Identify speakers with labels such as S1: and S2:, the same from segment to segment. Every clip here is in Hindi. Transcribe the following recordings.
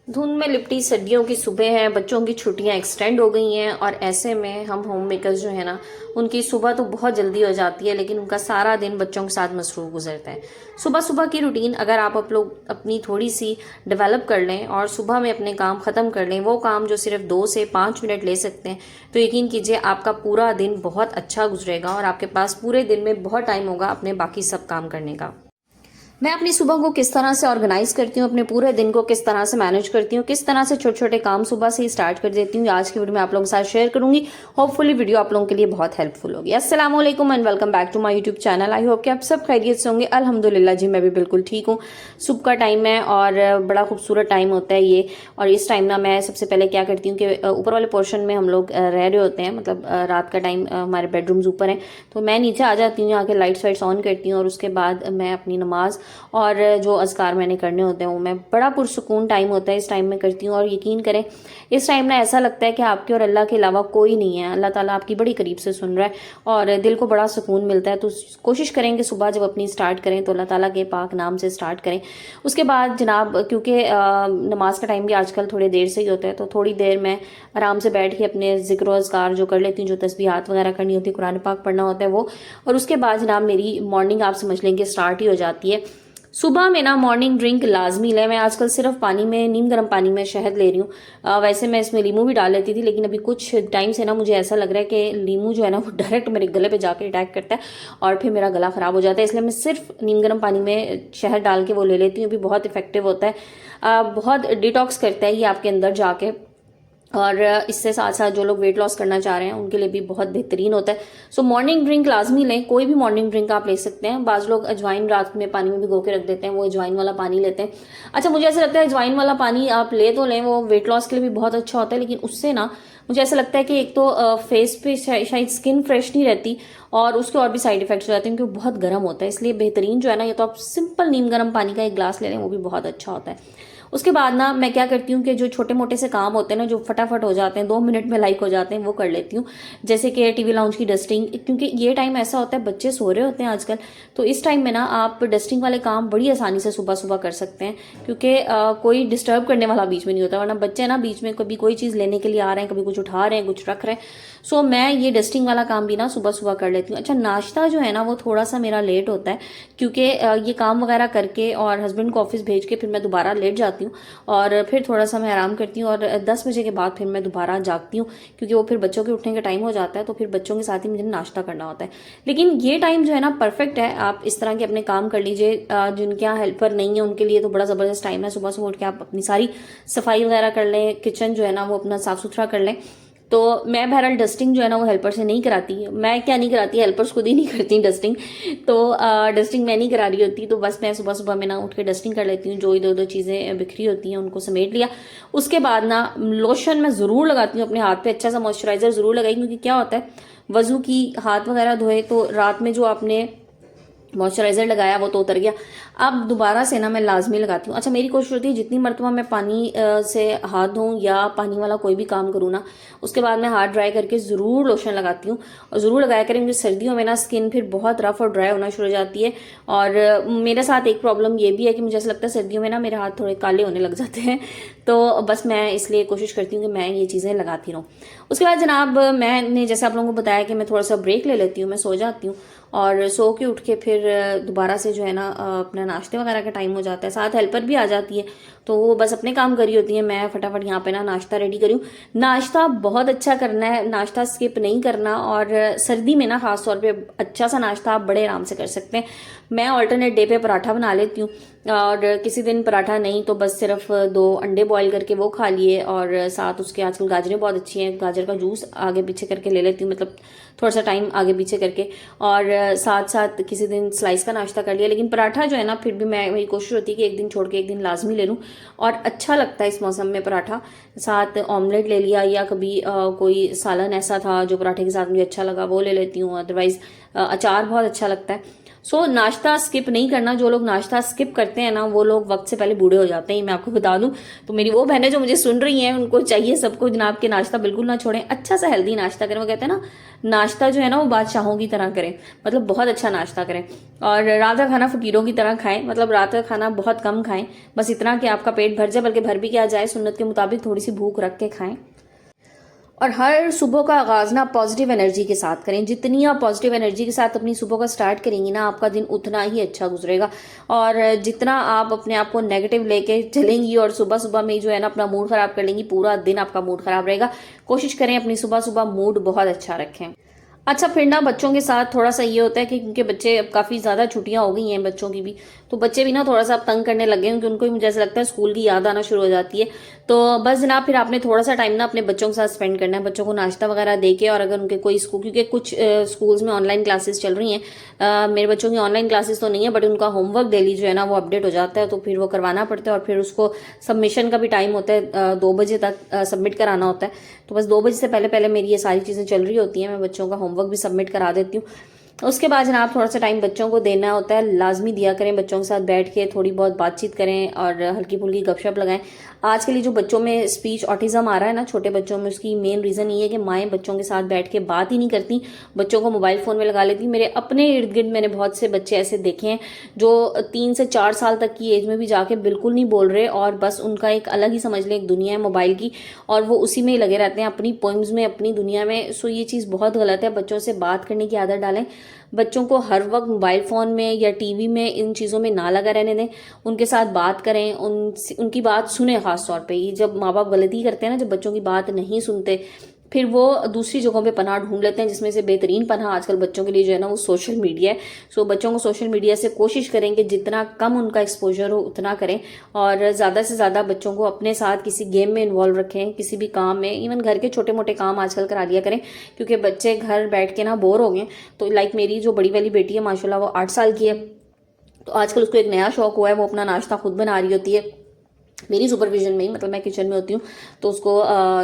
S1: धुंध में लिपटी सर्दियों की सुबह है, बच्चों की छुट्टियां एक्सटेंड हो गई हैं और ऐसे में हम होम मेकर्स जो है ना, उनकी सुबह तो बहुत जल्दी हो जाती है लेकिन उनका सारा दिन बच्चों के साथ मसरूफ गुजरता है। सुबह सुबह की रूटीन अगर आप लोग अपनी थोड़ी सी डेवलप कर लें और सुबह में अपने काम ख़त्म कर लें, वो काम जो सिर्फ 2 से 5 मिनट ले सकते हैं, तो यकीन कीजिए आपका पूरा दिन बहुत अच्छा गुजरेगा और आपके पास पूरे दिन में बहुत टाइम होगा अपने बाकी सब काम करने का। मैं अपनी सुबह को किस तरह से ऑर्गेनाइज करती हूँ, अपने पूरे दिन को किस तरह से मैनेज करती हूँ, किस तरह से छोटे छोटे काम सुबह से ही स्टार्ट कर देती हूँ, आज की वीडियो में आप लोगों के साथ शेयर करूंगी। होपफुली वीडियो आप लोगों के लिए बहुत हेल्पफुल होगी। अस्सलाम वालेकुम and welcome back to my YouTube channel. I hope कि आप सब खैरियत से होंगे। अल्हम्दुलिल्लाह जी, मैं भी बिल्कुल ठीक हूँ। सुबह का टाइम है और बड़ा खूबसूरत टाइम होता है ये। और इस टाइम ना मैं सबसे पहले क्या करती हूँ कि ऊपर वाले पोर्शन में हम लोग रह रहे होते हैं, मतलब रात का टाइम हमारे बेडरूम्स ऊपर हैं, तो मैं नीचे आ जाती हूँ, आके लाइट्स वाइट्स ऑन करती हूँ और उसके बाद मैं अपनी नमाज और जो अज़कार मैंने करने होते हैं वो मैं बड़ा पुरसुकून टाइम होता है इस टाइम में करती हूँ। और यकीन करें इस टाइम ना ऐसा लगता है कि आपके और अल्लाह के अलावा कोई नहीं है, अल्लाह ताला आपकी बड़ी करीब से सुन रहा है और दिल को बड़ा सुकून मिलता है। तो कोशिश करें कि सुबह जब अपनी स्टार्ट करें तो अल्लाह ताला के पाक नाम से स्टार्ट करें। उसके बाद जनाब, क्योंकि नमाज का टाइम भी आजकल थोड़ी देर से ही होता है, तो थोड़ी देर मैं आराम से बैठ के अपने ज़िक्र व अज़कार जो कर लेती हूँ, जो तस्बीहात वगैरह करनी होती है, कुरान पाक पढ़ना होता है वो। और उसके बाद जनाब मेरी मॉर्निंग आप समझ लेंगे स्टार्ट ही हो जाती है। सुबह में ना मॉर्निंग ड्रिंक लाजमी लें। मैं आजकल सिर्फ पानी में, नीम गर्म पानी में शहद ले रही हूँ। वैसे मैं इसमें लीमू भी डाल लेती थी, लेकिन अभी कुछ टाइम से ना मुझे ऐसा लग रहा है कि लीमू जो है ना वो डायरेक्ट मेरे गले पे जाकर अटैक करता है और फिर मेरा गला खराब हो जाता है। इसलिए मैं सिर्फ नीम गर्म पानी में शहद डाल के वो ले लेती हूँ। भी बहुत इफेक्टिव होता है, बहुत डिटॉक्स करता है ये आपके अंदर जाके। और इससे साथ साथ जो लोग वेट लॉस करना चाह रहे हैं उनके लिए भी बहुत बेहतरीन होता है। सो मॉर्निंग ड्रिंक लाजमी लें, कोई भी मॉर्निंग ड्रिंक आप ले सकते हैं। बाज़ लोग अजवाइन रात में पानी में भिगो के रख देते हैं, वो अजवाइन वाला पानी लेते हैं। अच्छा, मुझे ऐसा लगता है अजवाइन वाला पानी आप ले तो लें, वो वेट लॉस के लिए भी बहुत अच्छा होता है, लेकिन उससे ना मुझे ऐसा लगता है कि एक तो फेस पे शायद स्किन फ्रेश नहीं रहती और उसके और भी साइड इफेक्ट्स हो जाते हैं क्योंकि बहुत गर्म होता है। इसलिए बेहतरीन जो है ना, ये तो आप सिंपल नीम गर्म पानी का एक गिलास ले लें, वो भी बहुत अच्छा होता है। उसके बाद ना मैं क्या करती हूँ कि जो छोटे मोटे से काम होते हैं ना, जो फटाफट हो जाते हैं, 2 मिनट में लाइक हो जाते हैं, वो कर लेती हूँ। जैसे कि टीवी लाउंज की डस्टिंग, क्योंकि ये टाइम ऐसा होता है बच्चे सो रहे होते हैं आजकल, तो इस टाइम में ना आप डस्टिंग वाले काम बड़ी आसानी से सुबह सुबह कर सकते हैं क्योंकि कोई डिस्टर्ब करने वाला बीच में नहीं होता। वरना बच्चे ना बीच में कभी कोई चीज़ लेने के लिए आ रहे हैं, कभी कुछ उठा रहे हैं, कुछ रख रहे हैं। सो मैं ये डस्टिंग वाला काम भी ना सुबह सुबह कर लेती हूँ। अच्छा, नाश्ता जो है ना वो थोड़ा सा मेरा लेट होता है क्योंकि ये काम वगैरह करके और हस्बैंड को ऑफिस भेज के फिर मैं दोबारा लेट जाती हूँ और फिर थोड़ा सा मैं आराम करती हूँ और 10 बजे के बाद फिर मैं दोबारा जागती हूँ क्योंकि वो फिर बच्चों के उठने का टाइम हो जाता है, तो फिर बच्चों के साथ ही मुझे नाश्ता करना होता है। लेकिन ये टाइम जो है ना परफेक्ट है, आप इस तरह के अपने काम कर लीजिए। जिनके यहाँ हेल्पर नहीं है उनके लिए तो बड़ा ज़बरदस्त टाइम है। सुबह सुबह उठ के आप अपनी सारी सफाई वगैरह कर लें, किचन जो है ना वो अपना साफ सुथरा कर लें। तो मैं बहरहाल डस्टिंग जो है ना वो हेल्पर से नहीं कराती। मैं क्या नहीं कराती, हेल्पर्स खुद ही नहीं करती डस्टिंग। तो डस्टिंग मैं नहीं करा रही होती, तो बस मैं सुबह सुबह में ना उठ के डस्टिंग कर लेती हूँ। जो इधर उधर चीज़ें बिखरी होती हैं उनको समेट लिया। उसके बाद ना लोशन मैं ज़रूर लगाती हूँ अपने हाथ पे, अच्छा सा मॉइस्चराइजर ज़रूर लगाई, क्योंकि क्या होता है वजू की हाथ वगैरह धोए तो रात में जो आपने मॉइस्चराइजर लगाया वो तो उतर गया, अब दोबारा से ना मैं लाजमी लगाती हूँ। अच्छा, मेरी कोशिश होती है जितनी मरतबा मैं पानी से हाथ धोऊँ या पानी वाला कोई भी काम करूँ ना, उसके बाद मैं हाथ ड्राई करके ज़रूर लोशन लगाती हूँ और ज़रूर लगाया करें, क्योंकि सर्दियों में ना स्किन फिर बहुत रफ और ड्राई होना शुरू हो जाती है। और मेरे साथ एक प्रॉब्लम ये भी है कि मुझे ऐसा लगता है सर्दियों में ना मेरे हाथ थोड़े काले होने लग जाते हैं, तो बस मैं इसलिए कोशिश करती हूँ कि मैं ये चीज़ें लगाती रहूँ। उसके बाद जनाब मैंने जैसे आप लोगों को बताया कि मैं थोड़ा सा ब्रेक ले लेती हूँ, मैं सो जाती हूँ और सो के उठ के फिर दोबारा से जो है ना अपना नाश्ते वगैरह का टाइम हो जाता है। साथ हेल्पर भी आ जाती है, तो वो बस अपने काम करी होती है, मैं फटाफट यहाँ पे ना नाश्ता रेडी करी हूँ। नाश्ता बहुत अच्छा करना है, नाश्ता स्किप नहीं करना। और सर्दी में ना खास तौर पे अच्छा सा नाश्ता आप बड़े आराम से कर सकते हैं। मैं ऑल्टरनेट डे पे पराठा बना लेती हूँ और किसी दिन पराठा नहीं तो बस सिर्फ 2 अंडे बॉईल करके वो खा लिए और साथ उसके आजकल गाजरें बहुत अच्छी हैं, गाजर का जूस आगे पीछे करके ले लेती हूँ, मतलब थोड़ा सा टाइम आगे पीछे करके, और साथ साथ किसी दिन स्लाइस का नाश्ता कर लिया। लेकिन पराठा जो है ना फिर भी मेरी कोशिश होती है कि एक दिन छोड़ के एक दिन लाजमी ले लूँ, और अच्छा लगता है इस मौसम में पराठा। साथ ऑमलेट ले लिया या कभी कोई सालन ऐसा था जो पराठे के साथ मुझे अच्छा लगा वो ले लेती हूँ। अदरवाइज अचार बहुत अच्छा लगता है। सो नाश्ता स्किप नहीं करना। जो लोग नाश्ता स्किप करते हैं ना, वो लोग वक्त से पहले बूढ़े हो जाते हैं, मैं आपको बता दूं। तो मेरी वो बहनें जो मुझे सुन रही हैं, उनको चाहिए सबको जनाब के नाश्ता बिल्कुल ना छोड़ें, अच्छा सा हेल्दी नाश्ता करें। वो कहते हैं ना, नाश्ता जो है ना वो बादशाहों की तरह करें, मतलब बहुत अच्छा नाश्ता करें। और रात का खाना फकीरों की तरह खाएं, मतलब रात का खाना बहुत कम खाएं, बस इतना कि आपका पेट भर जाए, बल्कि भर भी क्या जाए, सुन्नत के मुताबिक थोड़ी सी भूख रख के खाएं। और हर सुबह का आगाज ना पॉजिटिव एनर्जी के साथ करें। जितनी आप पॉजिटिव एनर्जी के साथ अपनी सुबह का स्टार्ट करेंगी ना, आपका दिन उतना ही अच्छा गुजरेगा। और जितना आप अपने आप को नेगेटिव लेके चलेंगी और सुबह सुबह में जो है ना अपना मूड खराब कर लेंगी, पूरा दिन आपका मूड खराब रहेगा। कोशिश करें अपनी सुबह सुबह मूड बहुत अच्छा रखें। अच्छा, फिर ना बच्चों के साथ थोड़ा सा ये होता है कि क्योंकि बच्चे अब काफ़ी ज़्यादा छुट्टियां हो गई हैं बच्चों की भी, तो बच्चे भी ना थोड़ा सा अब तंग करने लगे हैं, क्योंकि उनको भी मुझे ऐसा लगता है स्कूल की याद आना शुरू हो जाती है। तो बस जनाब फिर आपने थोड़ा सा टाइम ना अपने बच्चों के साथ स्पेंड करना है, बच्चों को नाश्ता वगैरह दे के। और अगर उनके कोई स्कूल, क्योंकि कुछ स्कूल्स में ऑनलाइन क्लासेस चल रही हैं, मेरे बच्चों की ऑनलाइन क्लासेस तो नहीं है, बट उनका होमवर्क डेली जो है ना वो अपडेट हो जाता है, तो फिर वो करवाना पड़ता है। और फिर उसको सबमिशन का भी टाइम होता है, 2 बजे तक सबमिट कराना होता है। तो बस 2 बजे से पहले पहले मेरी ये सारी चीज़ें चल रही होती हैं, मैं बच्चों का होमवर्क भी सबमिट करा देती हूँ। उसके बाद जनाब थोड़ा सा टाइम बच्चों को देना होता है, लाजमी दिया करें। बच्चों के साथ बैठ के थोड़ी बहुत बातचीत करें और हल्की फुल्की गपशप लगाएं। आज के लिए जो बच्चों में स्पीच ऑटिज्म आ रहा है ना छोटे बच्चों में, उसकी मेन रीज़न ये है कि माएँ बच्चों के साथ बैठ के बात ही नहीं करती, बच्चों को मोबाइल फ़ोन में लगा लेती। मेरे अपने इर्द गिर्द मैंने बहुत से बच्चे ऐसे देखे हैं जो 3 से 4 साल तक की एज में भी जाके बिल्कुल नहीं बोल रहे, और बस उनका एक अलग ही समझ लें एक दुनिया है मोबाइल की, और वो उसी में ही लगे रहते हैं, अपनी पोइम्स में, अपनी दुनिया में। सो ये चीज़ बहुत गलत है। बच्चों से बात करने की आदत डालें। बच्चों को हर वक्त मोबाइल फ़ोन में या टीवी में, इन चीज़ों में ना लगा रहने दें। उनके साथ बात करें, उनकी बात सुने। ख़ास तौर पे ये जब माँ बाप गलती करते हैं ना, जब बच्चों की बात नहीं सुनते, फिर वो दूसरी जगहों पे पनाह ढूंढ लेते हैं, जिसमें से बेहतरीन पनाह आजकल बच्चों के लिए जो है ना वो सोशल मीडिया है। सो बच्चों को सोशल मीडिया से कोशिश करें कि जितना कम उनका एक्सपोजर हो उतना करें, और ज़्यादा से ज़्यादा बच्चों को अपने साथ किसी गेम में इन्वॉल्व रखें, किसी भी काम में। इवन घर के छोटे मोटे काम आजकल करा लिया करें, क्योंकि बच्चे घर बैठ के ना बोर हो गए। तो लाइक मेरी जो बड़ी वाली बेटी है माशाल्लाह, वो 8 साल की है, तो आजकल उसको एक नया शौक हुआ है, वो अपना नाश्ता खुद बना रही होती है मेरी सुपरविजन में ही, मतलब मैं किचन में होती हूँ, तो उसको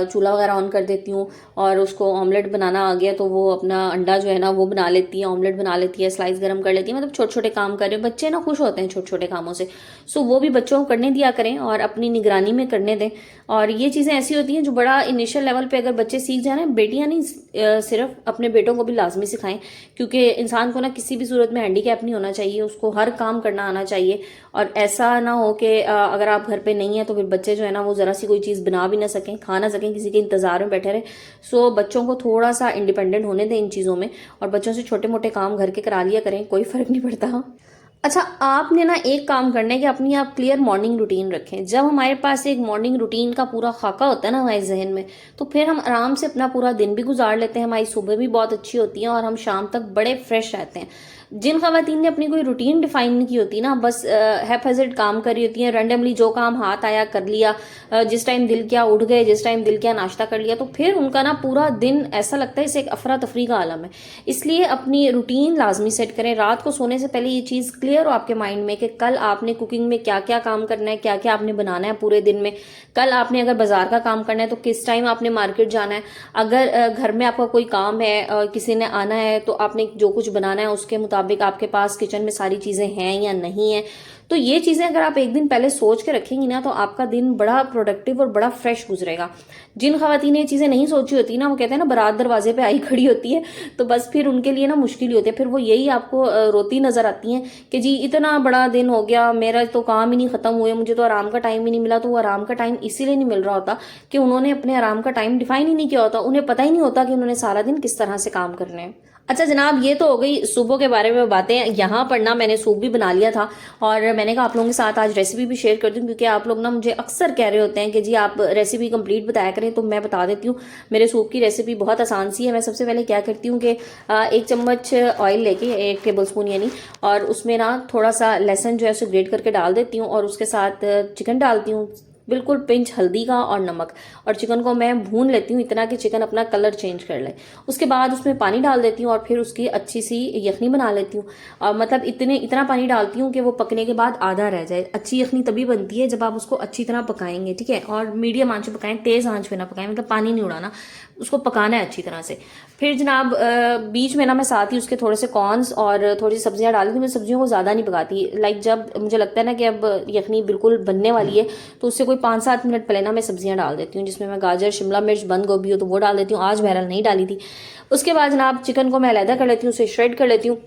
S1: चूल्हा वगैरह ऑन कर देती हूँ, और उसको ऑमलेट बनाना आ गया तो वो अपना अंडा जो है ना वो बना लेती है, ऑमलेट बना लेती है, स्लाइस गर्म कर लेती है। मतलब छोटे छोटे काम कर रहे हैं बच्चे ना, खुश होते हैं छोटे छोटे कामों से। सो वो भी बच्चों को करने दिया करें और अपनी निगरानी में करने दें। और ये चीज़ें ऐसी होती हैं जो बड़ा इनिशियल लेवल पे अगर बच्चे सीख जाए ना, बेटियां नहीं सिर्फ, अपने बेटों को भी लाजमी सिखाएं, क्योंकि इंसान को ना किसी भी सूरत में हैंडीकैप नहीं होना चाहिए, उसको हर काम करना आना चाहिए। और ऐसा ना हो कि अगर आप घर पे नहीं है तो फिर बच्चे जो है ना वो ज़रा सी कोई चीज़ बना भी ना सकें, खा ना सकें, किसी के इंतज़ार में बैठे रहे। सो बच्चों को थोड़ा सा इंडिपेंडेंट होने दें इन चीज़ों में, और बच्चों से छोटे मोटे काम घर के करा लिया करें, कोई फ़र्क नहीं पड़ता। अच्छा, आपने ना एक काम करना है कि अपनी आप क्लियर मॉर्निंग रूटीन रखें। जब हमारे पास एक मॉर्निंग रूटीन का पूरा खाका होता है ना हमारे जहन में, तो फिर हम आराम से अपना पूरा दिन भी गुजार लेते हैं, हमारी सुबह भी बहुत अच्छी होती है और हम शाम तक बड़े फ्रेश रहते हैं। जिन खवातीन ने अपनी कोई रूटीन डिफाइन नहीं की होती ना, बस हैफेजर्ड काम कर रही होती हैं, रैंडमली जो काम हाथ आया कर लिया, जिस टाइम दिल किया उठ गए, जिस टाइम दिल किया नाश्ता कर लिया, तो फिर उनका ना पूरा दिन ऐसा लगता है इसे एक अफरा तफरी का आलम है। इसलिए अपनी रूटीन लाजमी सेट करें। रात को सोने से पहले ये चीज़ क्लियर हो आपके माइंड में कि कल आपने कुकिंग में क्या क्या काम करना है, क्या क्या आपने बनाना है पूरे दिन में। कल आपने अगर बाजार का काम करना है तो किस टाइम आपने मार्केट जाना है। अगर घर में आपका कोई काम है, किसी ने आना है, तो आपने जो कुछ बनाना है उसके मुताबिक आपके पास किचन में सारी चीज़ें हैं या नहीं है। तो ये चीज़ें अगर आप एक दिन पहले सोच के रखेंगी ना, तो आपका दिन बड़ा प्रोडक्टिव और बड़ा फ्रेश गुजरेगा। जिन खवातीन ये चीज़ें नहीं सोची होती ना, वो कहते हैं ना बारात दरवाजे पे आई खड़ी होती है, तो बस फिर उनके लिए ना मुश्किल ही होती है। फिर वो यही आपको रोती नजर आती हैं कि जी इतना बड़ा दिन हो गया, मेरा तो काम ही नहीं खत्म हुए, मुझे तो आराम का टाइम ही नहीं मिला। तो वो आराम का टाइम इसीलिए नहीं मिल रहा होता कि उन्होंने अपने आराम का टाइम डिफाइन ही नहीं किया होता, उन्हें पता ही नहीं होता कि उन्होंने सारा दिन किस तरह से काम करने हैं। अच्छा जनाब, ये तो हो गई सूपों के बारे में बातें। यहाँ पर ना मैंने सूप भी बना लिया था, और मैंने कहा आप लोगों के साथ आज रेसिपी भी शेयर कर दूँ, क्योंकि आप लोग ना मुझे अक्सर कह रहे होते हैं कि जी आप रेसिपी कंप्लीट बताया करें, तो मैं बता देती हूँ। मेरे सूप की रेसिपी बहुत आसान सी है। मैं सबसे पहले क्या करती हूँ कि 1 चम्मच ऑयल लेके, 1 टेबल स्पून यानी, और उसमें ना थोड़ा सा लहसुन जो है उसे ग्रेट करके डाल देती हूँ, और उसके साथ चिकन डालती हूँ, बिल्कुल पिंच हल्दी का और नमक, और चिकन को मैं भून लेती हूँ इतना कि चिकन अपना कलर चेंज कर ले। उसके बाद उसमें पानी डाल देती हूँ और फिर उसकी अच्छी सी यखनी बना लेती हूँ। मतलब इतना पानी डालती हूँ कि वो पकने के बाद आधा रह जाए। अच्छी यखनी तभी बनती है जब आप उसको अच्छी तरह पकाएंगे, ठीक है, और मीडियम आंच पे पकाएं, तेज आंच पे ना पकाएं, मतलब पानी नहीं उड़ाना, उसको पकाना है अच्छी तरह से। फिर जनाब बीच में ना मैं साथ ही उसके थोड़े से कॉर्न्स और थोड़ी सी सब्जियां डाली थी। मैं सब्जियों को ज़्यादा नहीं पकाती, लाइक जब मुझे लगता है ना कि अब यखनी बिल्कुल बनने वाली है तो उससे कोई 5-7 मिनट पहले ना मैं सब्जियां डाल देती हूँ, जिसमें मैं गाजर, शिमला मिर्च, बंद गोभी हो तो वो डाल देती हूँ। आज बहरहाल नहीं डाली थी। उसके बाद जनाब चिकन को मैं अलहदा कर लेती हूँ, उसे श्रेड कर लेती हूँ।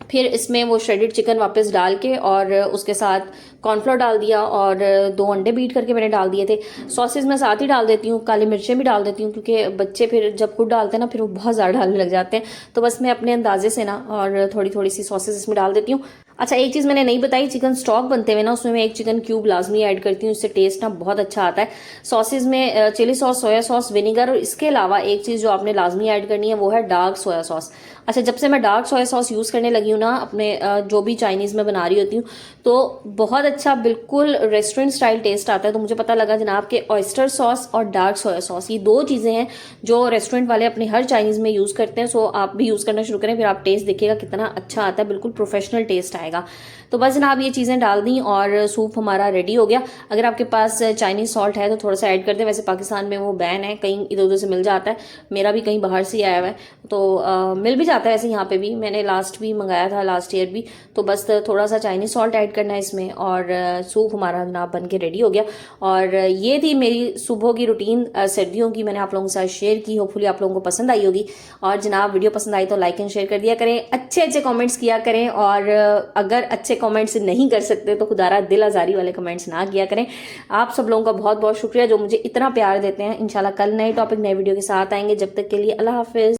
S1: फिर इसमें वो श्रेडेड चिकन वापस डाल के और उसके साथ कॉर्नफ्लोर डाल दिया और 2 अंडे बीट करके मैंने डाल दिए थे। सॉसेस मैं साथ ही डाल देती हूँ, काली मिर्चें भी डाल देती हूँ, क्योंकि बच्चे फिर जब खुद डालते हैं ना फिर वो बहुत ज़्यादा डालने लग जाते हैं, तो बस मैं अपने अंदाजे से ना और थोड़ी थोड़ी सी सॉसेस इसमें डाल देती हूँ। अच्छा, एक चीज़ मैंने नहीं बताई, चिकन स्टॉक बनते हुए ना उसमें मैं 1 चिकन क्यूब लाजमी ऐड करती हूँ, इससे टेस्ट ना बहुत अच्छा आता है। सॉसेज में chilli sauce, soya sauce, vinegar, और इसके अलावा एक चीज़ जो आपने लाजमी ऐड करनी है वो है डार्क सोया सॉस। अच्छा, जब से मैं डार्क सोया सॉस यूज़ करने लगी हूँ ना अपने जो भी चाइनीज़ में बना रही होती हूँ, तो बहुत अच्छा बिल्कुल रेस्टोरेंट स्टाइल टेस्ट आता है। तो मुझे पता लगा जनाब के ऑयस्टर सॉस और डार्क सोया सॉस ये 2 चीज़ें हैं जो रेस्टोरेंट वाले अपने हर चाइनीज़ में यूज़ करते हैं। सो आप भी यूज़ करना शुरू करें, फिर आप टेस्ट देखिएगा कितना अच्छा आता है, बिल्कुल प्रोफेशनल टेस्ट आएगा। तो बस जनाब ये चीज़ें डाल दी और सूप हमारा रेडी हो गया। अगर आपके पास चाइनीज़ सॉल्ट है तो थोड़ा सा ऐड कर दें, वैसे पाकिस्तान में वो बैन है, कहीं इधर उधर से मिल जाता है, मेरा भी कहीं बाहर से आया हुआ है तो मिल भी जाता है वैसे यहाँ पे भी, मैंने लास्ट भी मंगाया था, लास्ट ईयर भी। तो बस थोड़ा सा चाइनीज सॉल्ट ऐड करना है इसमें और सूप हमारा जनाब बन के रेडी हो गया। और ये थी मेरी सुबह की रूटीन सर्दियों की, मैंने आप लोगों के साथ शेयर की। होपफुली आप लोगों को पसंद आई होगी, और जनाब वीडियो पसंद आई तो लाइक एंड शेयर कर दिया करें, अच्छे अच्छे कमेंट्स किया करें, और अगर अच्छे कमेंट्स नहीं कर सकते तो खुदारा दिल आज़ारी वाले कमेंट्स ना किया करें। आप सब लोगों का बहुत बहुत शुक्रिया जो मुझे इतना प्यार देते हैं। इंशाल्लाह कल नए टॉपिक नए वीडियो के साथ आएंगे, जब तक के लिए अल्लाह हाफिज़।